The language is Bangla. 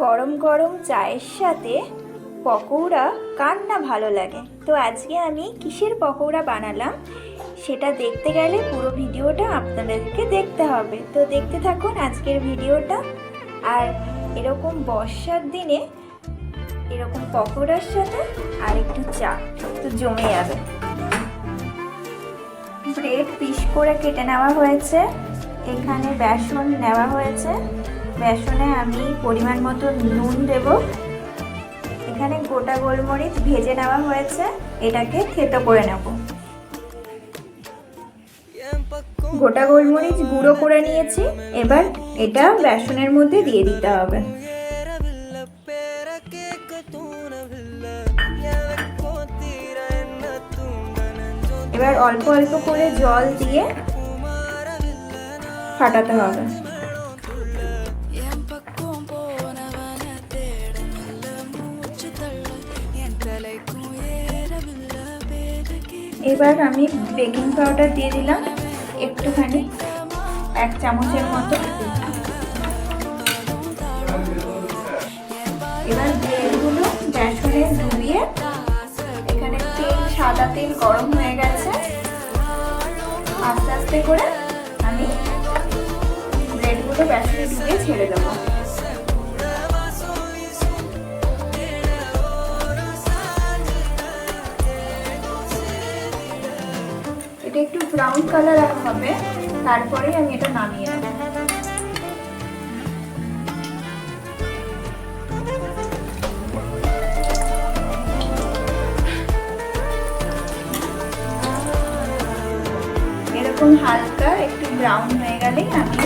গরম গরম চায়ের সাথে পকৌড়া কার না ভালো লাগে। তো আজকে আমি কিসের পকৌড়া বানালাম সেটা দেখতে গেলে পুরো ভিডিওটা আপনাদেরকে দেখতে হবে। তো দেখতে থাকুন আজকের ভিডিওটা। আর এরকম বর্ষার দিনে এরকম পকৌড়ার সাথে আর একটু চা তো জমে যাবে। ব্রেড পিস করে কেটে নেওয়া হয়েছে, এখানে বেসন নেওয়া হয়েছে, বেসনে আমি পরিমাণ মতো নুন দেব, এখানে গোটা গোলমরিচ ভেজে নেওয়া হয়েছে, এটাকে থেতো করে নেব। গোটা গোলমরিচ গুঁড়ো করে নিয়েছি, এবার এটা বেসনের মধ্যে দিয়ে দিতে হবে। এবার অল্প অল্প করে জল দিয়ে ফাটাতে হবে। এবার আমি বেকিং পাউডার দিয়ে দিলাম একটুখানি, 1 চামচের মতো। এবার ব্রেডগুলো বেসনে ডুবিয়ে, এখানে সাদা তেল গরম হয়ে গেছে, আস্তে আস্তে করে আমি ব্রেডগুলো বেসনে ডুবিয়ে ছেড়ে দেবো। এটা একটু ব্রাউন কালার হবে, তারপরে আমি এটা নামিয়ে নেব। এরকম হালকা একটু ব্রাউন হয়ে গেলেই আমি